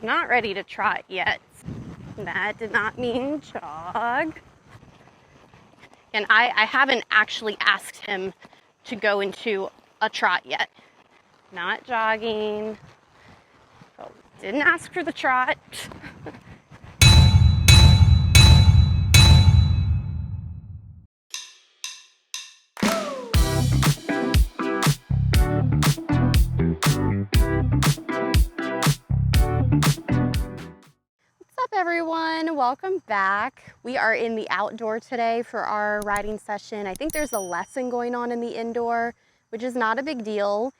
I'm not ready to trot yet. That did not mean jog. And I haven't actually asked him to go into a trot yet. Not jogging. Oh, didn't ask for the trot. What's up, everyone? Welcome back. We are in the outdoor today for our riding session. I think there's a lesson going on in the indoor, which is not a big deal.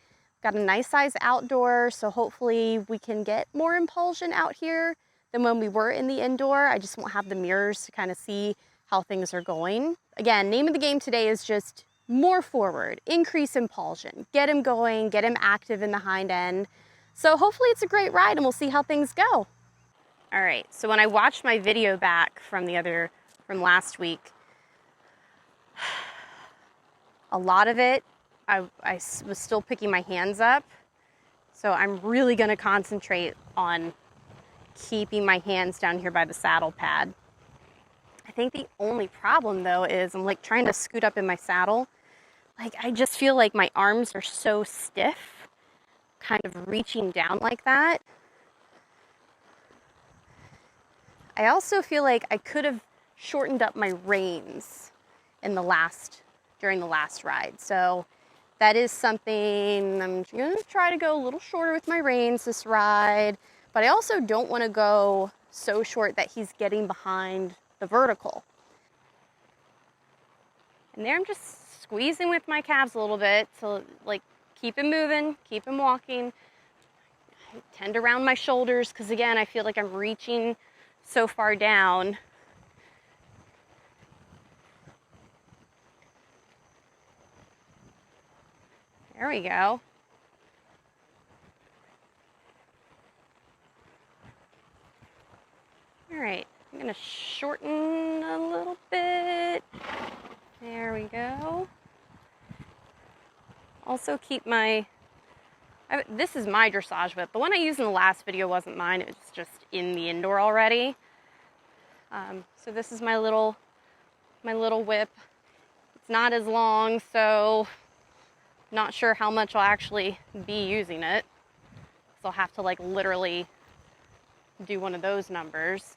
Got a nice size outdoor, so hopefully we can get more impulsion out here than when we were in the indoor. I just won't have the mirrors to kind of see how things are going. Again, name of the game today is just more forward, increase impulsion, get him going, get him active in the hind end. So hopefully it's a great ride and we'll see how things go. All right, so when I watched my video back from last week, a lot of it, I was still picking my hands up. So I'm really gonna concentrate on keeping my hands down here by the saddle pad. I think the only problem though is I'm like trying to scoot up in my saddle. Like I just feel like my arms are so stiff, kind of reaching down like that. I also feel like I could have shortened up my reins during the last ride. So that is something I'm gonna try to go a little shorter with my reins this ride, but I also don't wanna go so short that he's getting behind the vertical. And there I'm just squeezing with my calves a little bit to like keep him moving, keep him walking. I tend to round my shoulders because again, I feel like I'm reaching so far down. There we go. All right, I'm gonna shorten a little bit. There we go. Also keep this is my dressage whip. The one I used in the last video wasn't mine, it was just in the indoor already. So this is my little whip. It's not as long, so not sure how much I'll actually be using it. So I'll have to like literally do one of those numbers.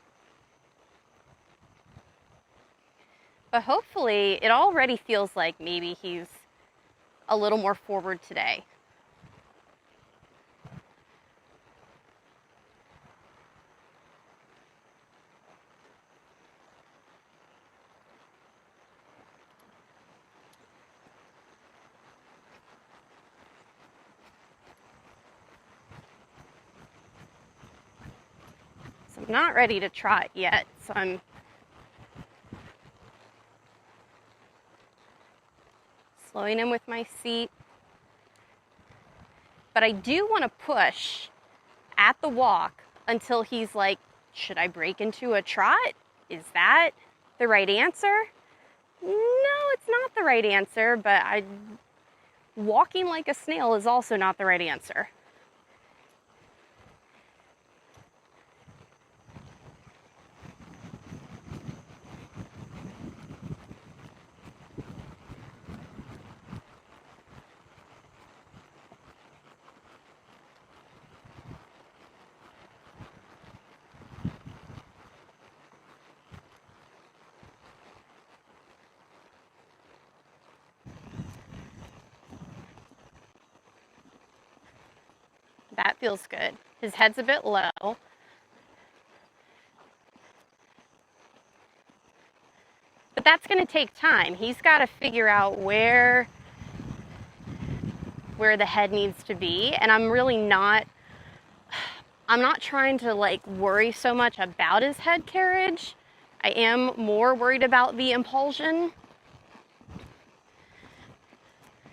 But hopefully it already feels like maybe he's a little more forward today. So I'm not ready to trot yet, so I'm slowing him with my seat. But I do want to push at the walk until he's like, should I break into a trot? Is that the right answer? No, it's not the right answer, but walking like a snail is also not the right answer. That feels good. His head's a bit low. But that's going to take time. He's got to figure out where the head needs to be. And I'm not trying to like worry so much about his head carriage. I am more worried about the impulsion.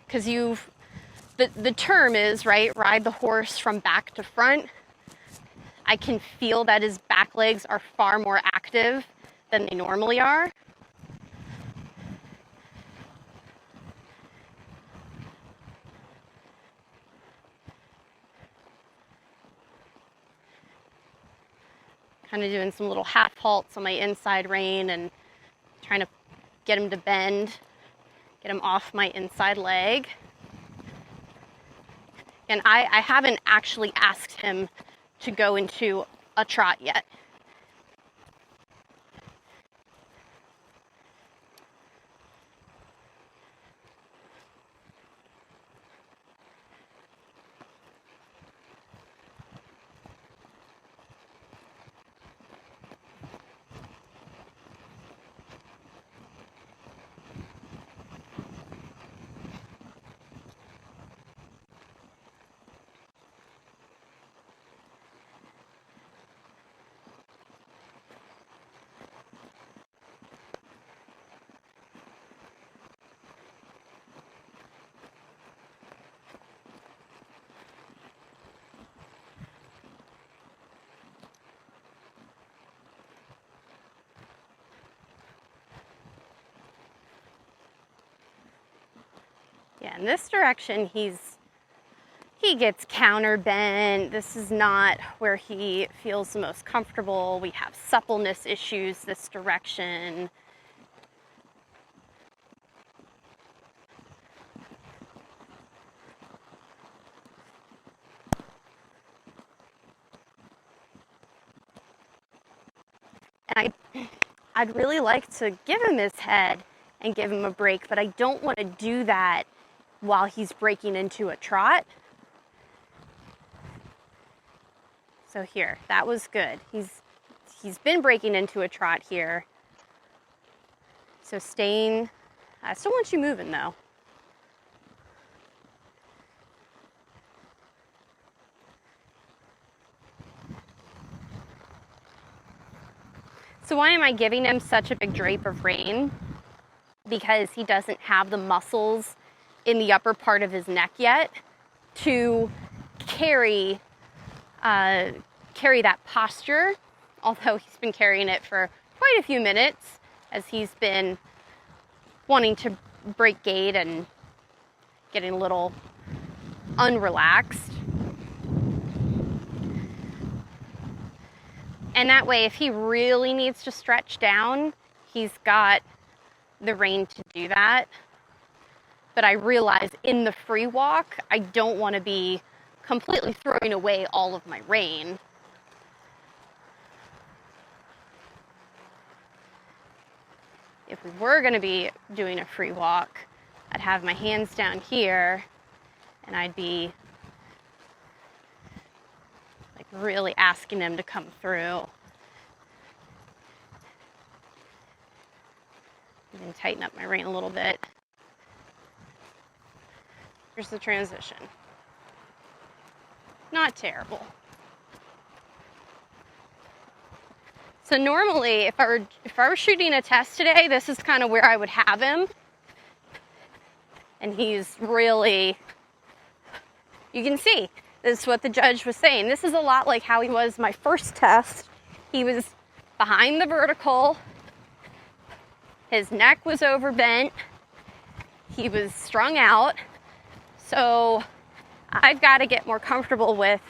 Because the term is, right, ride the horse from back to front. I can feel that his back legs are far more active than they normally are. Kind of doing some little half halts on my inside rein and trying to get him to bend, get him off my inside leg. And I haven't actually asked him to go into a trot yet. Yeah, in this direction, he gets counterbent. This is not where he feels the most comfortable. We have suppleness issues this direction. And I'd really like to give him his head and give him a break, but I don't want to do that while he's breaking into a trot. So here, that was good. He's been breaking into a trot here. So staying, I still want you moving though. So why am I giving him such a big drape of rein? Because he doesn't have the muscles in the upper part of his neck yet to carry that posture, although he's been carrying it for quite a few minutes as he's been wanting to break gait and getting a little unrelaxed. And that way, if he really needs to stretch down, he's got the rein to do that. But I realize in the free walk, I don't want to be completely throwing away all of my rein. If we were going to be doing a free walk, I'd have my hands down here and I'd be like really asking him to come through. And tighten up my rein a little bit. Here's the transition. Not terrible. So normally, if I were shooting a test today, this is kind of where I would have him. And he's really, you can see, this is what the judge was saying. This is a lot like how he was my first test. He was behind the vertical. His neck was overbent. He was strung out. So I've got to get more comfortable with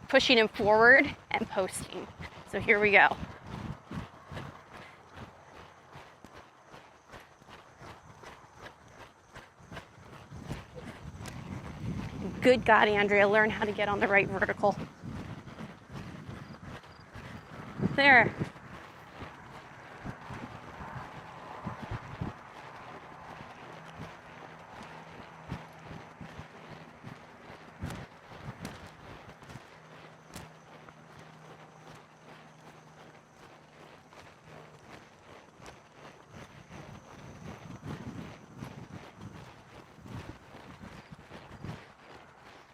pushing him forward and posting. So here we go. Good God, Andrea, learn how to get on the right vertical. There.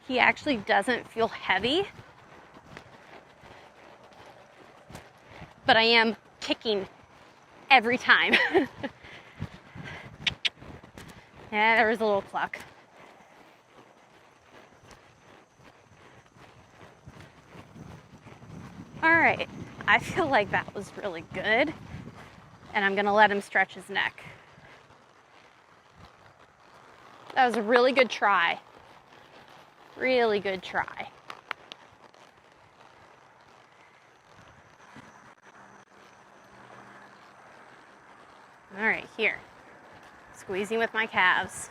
He actually doesn't feel heavy, but I am kicking every time. Yeah, there was a little cluck. All right, I feel like that was really good, and I'm gonna let him stretch his neck. That was a really good try. Really good try. All right, here. Squeezing with my calves.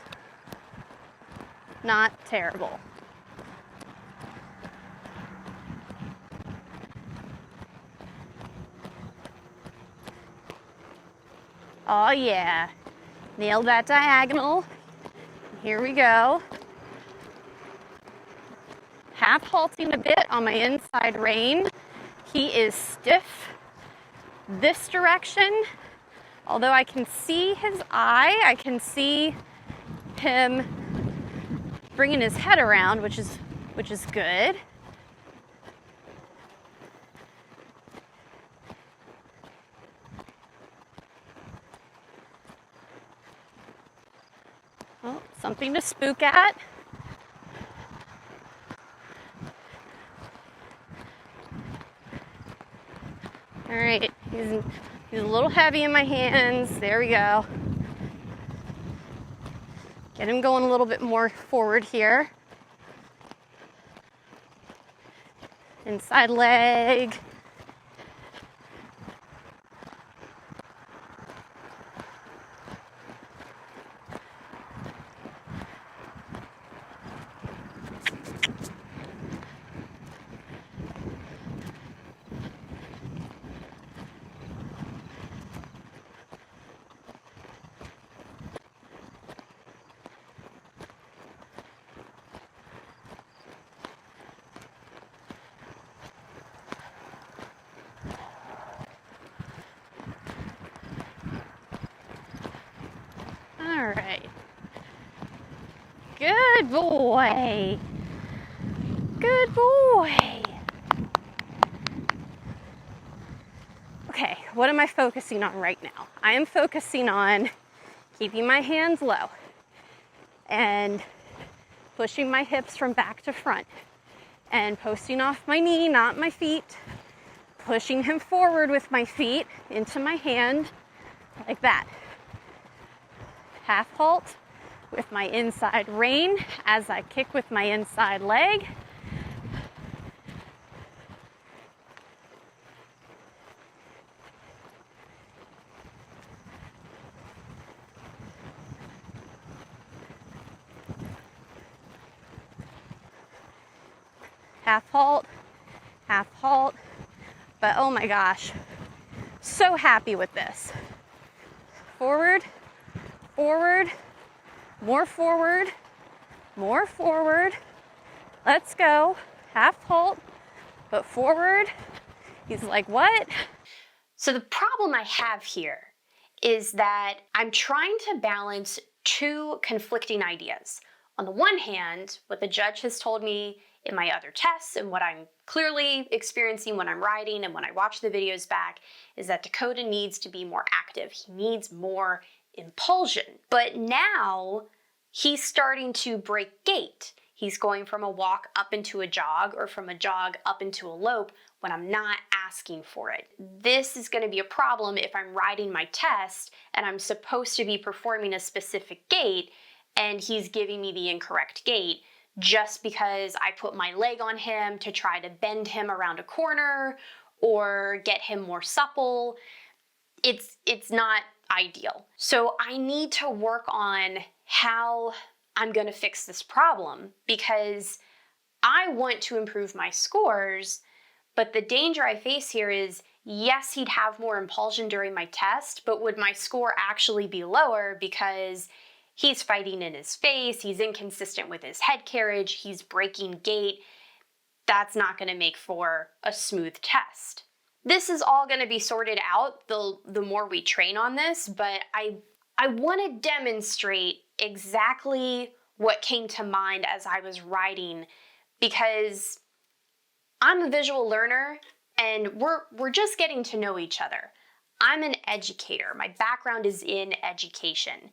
Not terrible. Oh yeah, nailed that diagonal. Here we go. Half halting a bit on my inside rein. He is stiff this direction. Although I can see his eye, I can see him bringing his head around, which is good. Well, something to spook at. All right, he's a little heavy in my hands. There we go. Get him going a little bit more forward here. Inside leg. All right. Good boy. Good boy. Okay, what am I focusing on right now? I am focusing on keeping my hands low and pushing my hips from back to front and posting off my knee, not my feet, pushing him forward with my feet into my hand like that. Half halt with my inside rein as I kick with my inside leg. Half halt, but oh my gosh, so happy with this. Forward, forward, more forward, more forward. Let's go. Half halt, but forward. He's like, what? So the problem I have here is that I'm trying to balance two conflicting ideas. On the one hand, what the judge has told me in my other tests and what I'm clearly experiencing when I'm riding and when I watch the videos back is that Dakota needs to be more active. He needs more impulsion. But now he's starting to break gait. He's going from a walk up into a jog or from a jog up into a lope when I'm not asking for it. This is going to be a problem if I'm riding my test and I'm supposed to be performing a specific gait and he's giving me the incorrect gait just because I put my leg on him to try to bend him around a corner or get him more supple. It's not ideal. So I need to work on how I'm going to fix this problem because I want to improve my scores, but the danger I face here is, yes, he'd have more impulsion during my test, but would my score actually be lower because he's fighting in his face, he's inconsistent with his head carriage, he's breaking gait. That's not going to make for a smooth test. This is all going to be sorted out the more we train on this, but I want to demonstrate exactly what came to mind as I was writing because I'm a visual learner and we're just getting to know each other. I'm an educator. My background is in education.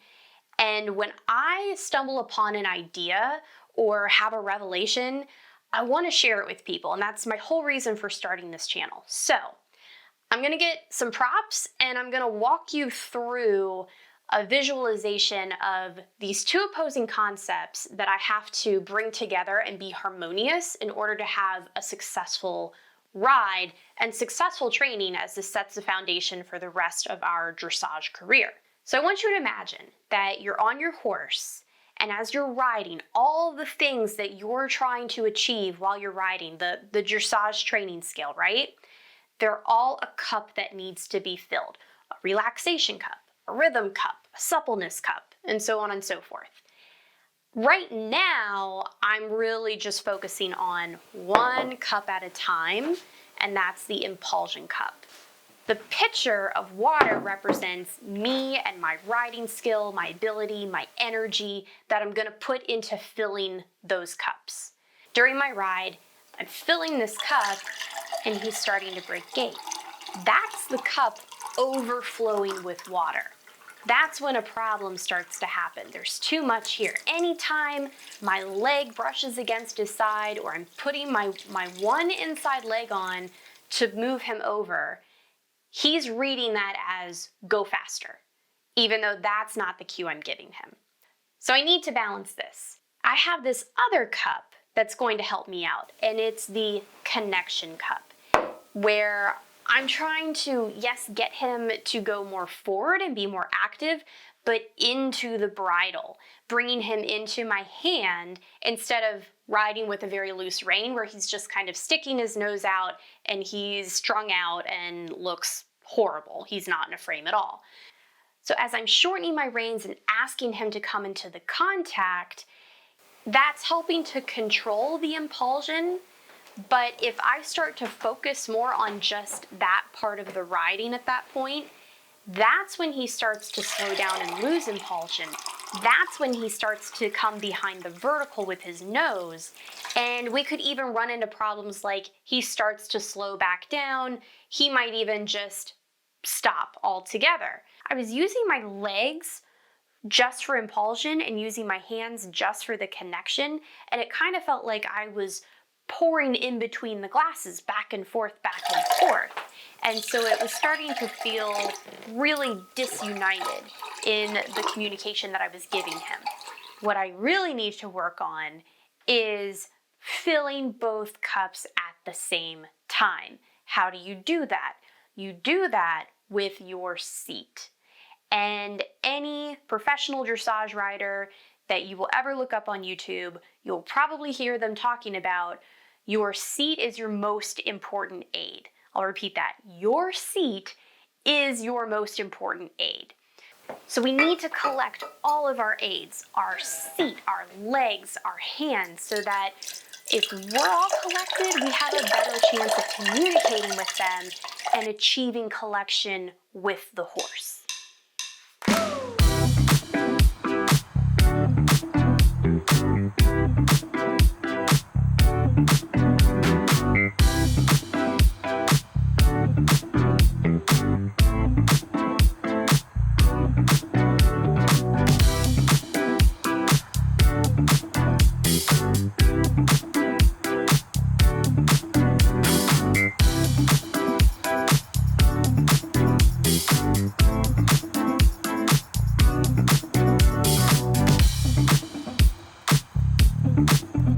And when I stumble upon an idea or have a revelation, I want to share it with people. And that's my whole reason for starting this channel. So I'm going to get some props and I'm going to walk you through a visualization of these two opposing concepts that I have to bring together and be harmonious in order to have a successful ride and successful training as this sets the foundation for the rest of our dressage career. So I want you to imagine that you're on your horse, and as you're riding, all the things that you're trying to achieve while you're riding, the dressage training skill, right? They're all a cup that needs to be filled. A relaxation cup, a rhythm cup, a suppleness cup, and so on and so forth. Right now, I'm really just focusing on one cup at a time, and that's the impulsion cup. The pitcher of water represents me and my riding skill, my ability, my energy that I'm gonna put into filling those cups. During my ride, I'm filling this cup and he's starting to break gait. That's the cup overflowing with water. That's when a problem starts to happen. There's too much here. Anytime my leg brushes against his side or I'm putting my one inside leg on to move him over, he's reading that as go faster, even though that's not the cue I'm giving him. So I need to balance this. I have this other cup that's going to help me out, and it's the connection cup, where I'm trying to, yes, get him to go more forward and be more active, but into the bridle, bringing him into my hand instead of riding with a very loose rein where he's just kind of sticking his nose out and he's strung out and looks horrible. He's not in a frame at all. So as I'm shortening my reins and asking him to come into the contact, that's helping to control the impulsion. But if I start to focus more on just that part of the riding at that point, that's when he starts to slow down and lose impulsion. That's when he starts to come behind the vertical with his nose. And we could even run into problems like he starts to slow back down. He might even just stop altogether. I was using my legs just for impulsion and using my hands just for the connection, and it kind of felt like I was pouring in between the glasses back and forth. And so it was starting to feel really disunited in the communication that I was giving him. What I really need to work on is filling both cups at the same time. How do you do that? You do that with your seat. And any professional dressage rider that you will ever look up on YouTube, you'll probably hear them talking about your seat is your most important aid. I'll repeat that. Your seat is your most important aid. So we need to collect all of our aids, our seat, our legs, our hands, so that if we're all collected, we have a better chance of communicating with them and achieving collection with the horse.